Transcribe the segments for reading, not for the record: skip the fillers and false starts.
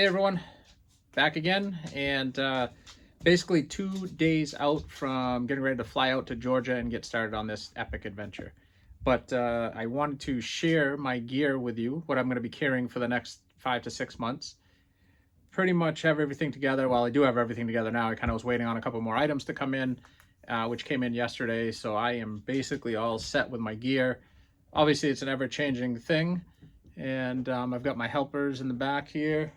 Hey everyone, back again, and basically 2 days out from getting ready to fly out to Georgia and get started on this epic adventure. But I wanted to share my gear with you, what I'm going to be carrying for the next 5 to 6 months. Pretty much have everything together. Well, I do have everything together now. I kind of was waiting on a couple more items to come in, which came in yesterday. So I am basically all set with my gear. Obviously, it's an ever-changing thing. And I've got my helpers in the back here,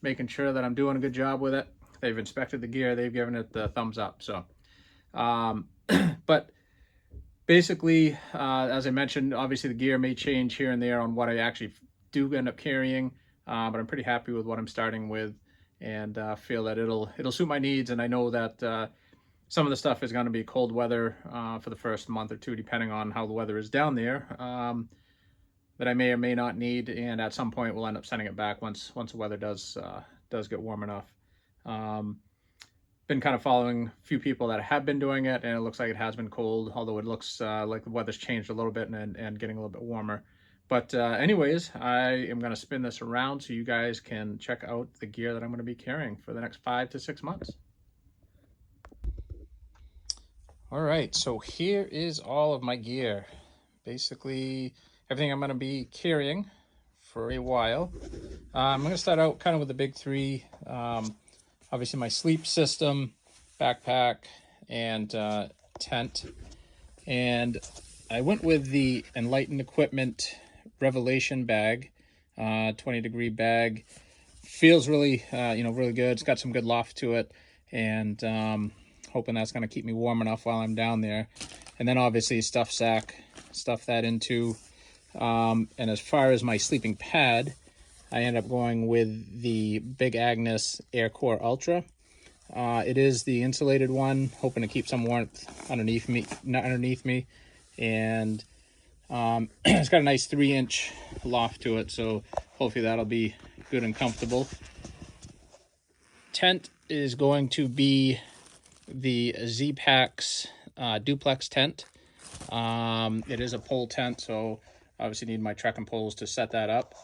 making sure that I'm doing a good job with it. They've inspected the gear. They've given it the thumbs up. So, but basically, as I mentioned, obviously the gear may change here and there on what I actually do end up carrying. But I'm pretty happy with what I'm starting with, and feel that it'll suit my needs. And I know that some of the stuff is going to be cold weather for the first month or two, depending on how the weather is down there. That I may or may not need, and at some point we'll end up sending it back once the weather does get warm enough. Been kind of following a few people that have been doing it, and it looks like it has been cold, although it looks like the weather's changed a little bit and getting a little bit warmer. But anyways, I am going to spin this around so you guys can check out the gear that I'm going to be carrying for the next 5 to 6 months. All right, so here is all of my gear. Basically, everything I'm going to be carrying for a while. I'm going to start out kind of with the big three. Obviously, my sleep system, backpack, and tent. And I went with the Enlightened Equipment Revelation bag, 20-degree bag. Feels really, really good. It's got some good loft to it, and hoping that's going to keep me warm enough while I'm down there. And then obviously stuff sack, stuff that into. And as far as my sleeping pad, I end up going with the Big Agnes Aircore Ultra. It is the insulated one, hoping to keep some warmth underneath me, and it's got a nice 3-inch loft to it, so hopefully that'll be good and comfortable. Tent is going to be the Z-Packs duplex tent. It is a pole tent, so obviously need my trekking poles to set that up.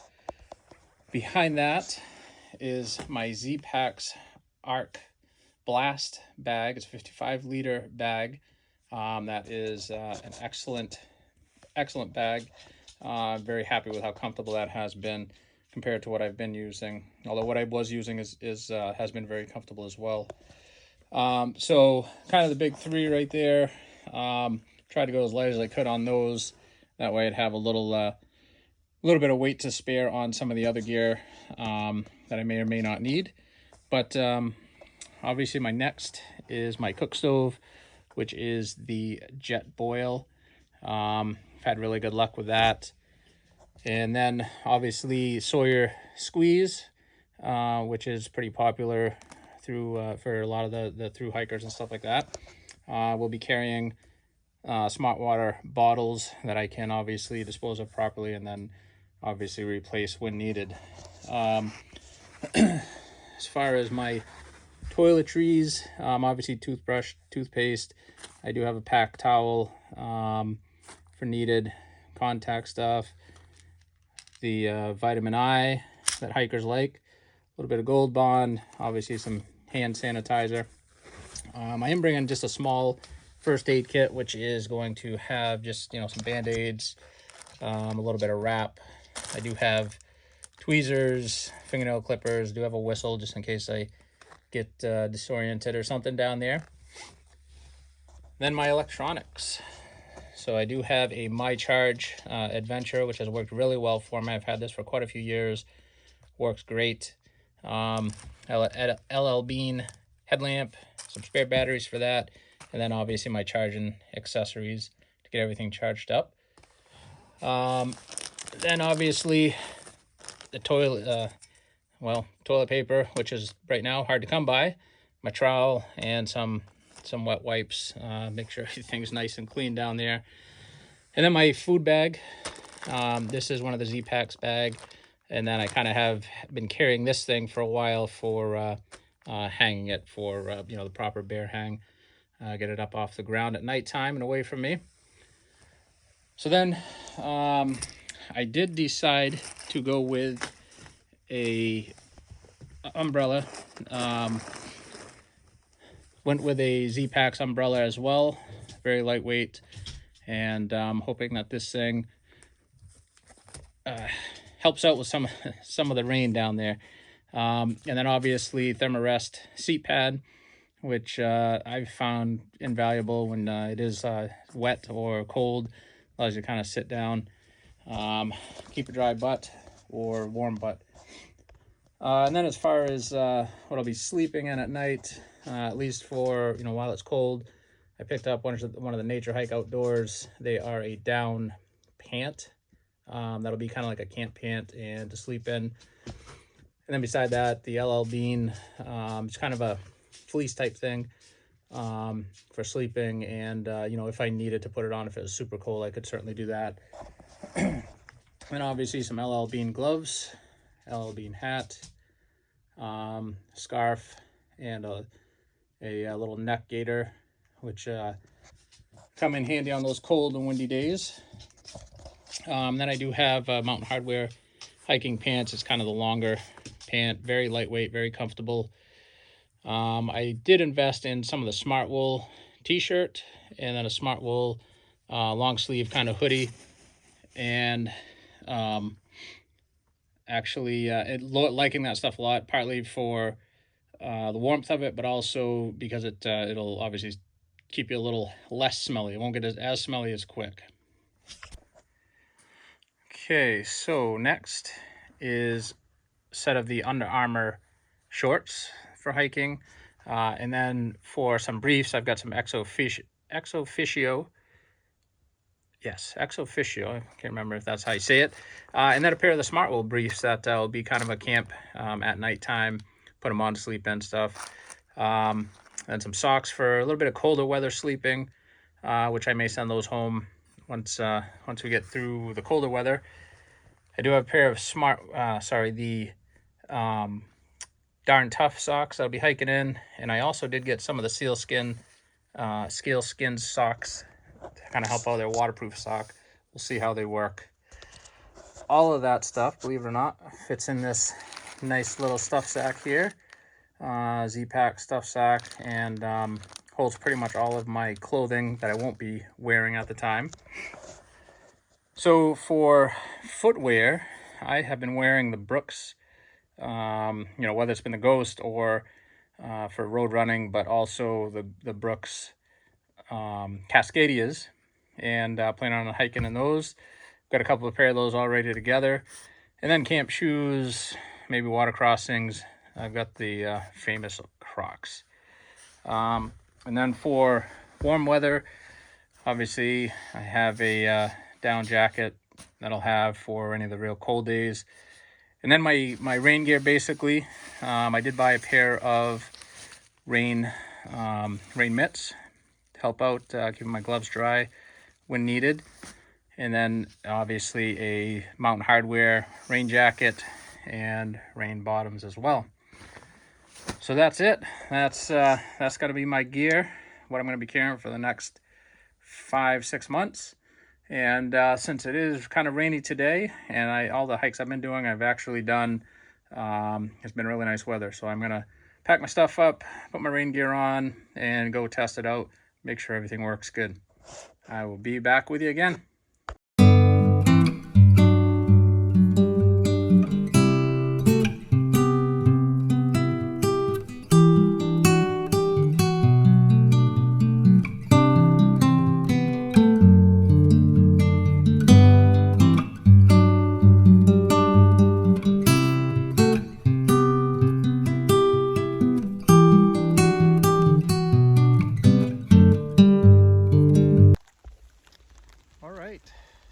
Behind that is my Z-Packs Arc Blast bag. It's a 55-liter bag. That is an excellent bag. Very happy with how comfortable that has been compared to what I've been using. Although what I was using has been very comfortable as well. So kind of the big three right there. Tried to go as light as I could on those. That way I'd have a little bit of weight to spare on some of the other gear that I may or may not need. But obviously my next is my cook stove, which is the Jet Boil. Had really good luck with that. And then obviously Sawyer Squeeze, which is pretty popular for a lot of the thru-hikers and stuff like that. We'll be carrying smart water bottles that I can obviously dispose of properly, and then obviously replace when needed. As far as my toiletries, obviously toothbrush, toothpaste. I do have a pack towel for needed contact stuff. The vitamin I that hikers like. A little bit of Gold Bond. Obviously some hand sanitizer. I am bringing just a small first aid kit, which is going to have just, some Band-Aids, a little bit of wrap. I do have tweezers, fingernail clippers, do have a whistle just in case I get disoriented or something down there. Then my electronics. So I do have a MyCharge Adventure, which has worked really well for me. I've had this for quite a few years. Works great. LL Bean headlamp, some spare batteries for that, and then obviously my charging accessories to get everything charged up. Then obviously the toilet paper, which is right now hard to come by, my trowel, and some wet wipes. Make sure everything's nice and clean down there. And then my food bag. This is one of the Z-Packs bag, and then I kind of have been carrying this thing for a while for hanging it for the proper bear hang. Get it up off the ground at nighttime and away from me. So then I did decide to go with a umbrella. Went with a Z-Packs umbrella as well, very lightweight, and I'm hoping that this thing helps out with some of the rain down there. And then obviously Thermarest seat pad, which I've found invaluable when it is wet or cold. Allows you to kind of sit down, keep a dry butt or warm butt. And then as far as what I'll be sleeping in at night, at least for, while it's cold, I picked up one of the Nature Hike Outdoors. They are a down pant. That'll be kind of like a camp pant and to sleep in. And then beside that, the LL Bean, it's kind of a fleece type thing for sleeping. And, if I needed to put it on, if it was super cold, I could certainly do that. And obviously some LL Bean gloves, LL Bean hat, scarf, and a little neck gaiter, which come in handy on those cold and windy days. Then I do have Mountain Hardwear hiking pants. It's kind of the longer pant, very lightweight, very comfortable. I did invest in some of the Smart Wool t-shirt and then a Smart Wool long sleeve kind of hoodie. And actually liking that stuff a lot, partly for the warmth of it, but also because it'll obviously keep you a little less smelly. It won't get as smelly as quick. Okay, so next is a set of the Under Armour shorts for hiking. And then for some briefs, I've got some Exo Officio. Yes, Exo Officio. I can't remember if that's how you say it. And then a pair of the Smart Wool briefs that will be kind of a camp at nighttime. Put them on to sleep in stuff. And some socks for a little bit of colder weather sleeping, which I may send those home once we get through the colder weather. I do have a pair of the Darn Tough socks I'll be hiking in, and I also did get some of the sealskin socks to kind of help out their waterproof sock. We'll see how they work. All of that stuff, believe it or not, fits in this nice little stuff sack here, Z-Pack stuff sack, and holds pretty much all of my clothing that I won't be wearing at the time. So for footwear, I have been wearing the Brooks, whether it's been the Ghost or for road running, but also the Brooks Cascadias, and planning on hiking in those. Got a couple of pair of those all ready together. And then camp shoes, maybe water crossings. I've got the famous Crocs. And then for warm weather, obviously I have a down jacket that I'll have for any of the real cold days. And then my rain gear, basically, I did buy a pair of rain mitts to help out, keeping my gloves dry when needed. And then obviously a Mountain Hardwear rain jacket and rain bottoms as well. So that's it. That's got to be my gear, what I'm going to be carrying for the next 5-6 months. And since it is kind of rainy today, and all the hikes I've been doing, I've actually done, it's been really nice weather. So I'm going to pack my stuff up, put my rain gear on, and go test it out, make sure everything works good. I will be back with you again.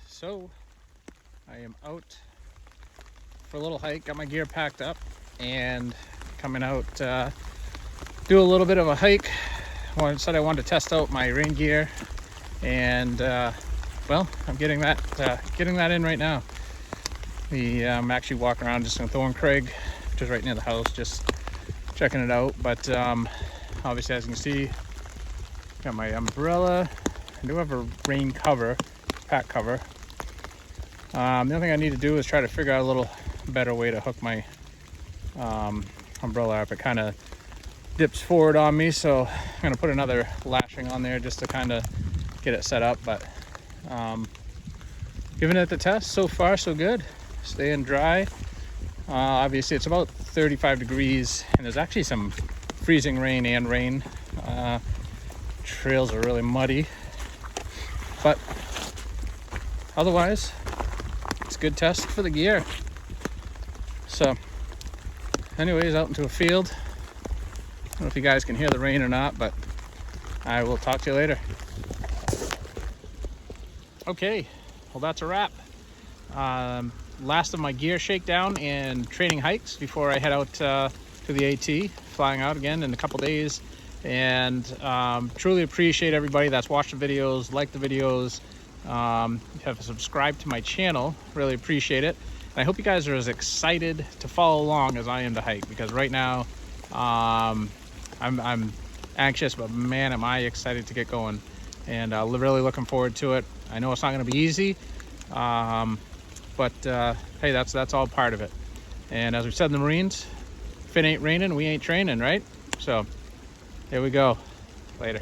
So I am out for a little hike, got my gear packed up, and coming out do a little bit of a hike. I said I wanted to test out my rain gear, and well, I'm getting that in right now. I'm actually walking around just in Thorncraig, which is right near the house, just checking it out. But obviously, as you can see, got my umbrella. I do have a rain cover, pack cover. The only thing I need to do is try to figure out a little better way to hook my umbrella up. It kind of dips forward on me, so I'm gonna put another lashing on there just to kind of get it set up. But giving it the test. So far so good, staying dry. Obviously it's about 35 degrees and there's actually some freezing rain and rain. Trails are really muddy, but otherwise it's a good test for the gear. So anyways, out into a field. I don't know if you guys can hear the rain or not, but I will talk to you later. Okay, well that's a wrap. Last of my gear shakedown and training hikes before I head out to the AT, flying out again in a couple days. And truly appreciate everybody that's watched the videos, liked the videos, have subscribed to my channel. Really appreciate it. And I hope you guys are as excited to follow along as I am to hike, because right now I'm anxious, but man, am I excited to get going, and really looking forward to it. I know it's not going to be easy, but hey, that's all part of it. And as we said in the Marines, if it ain't raining, we ain't training, right? So here we go. Later.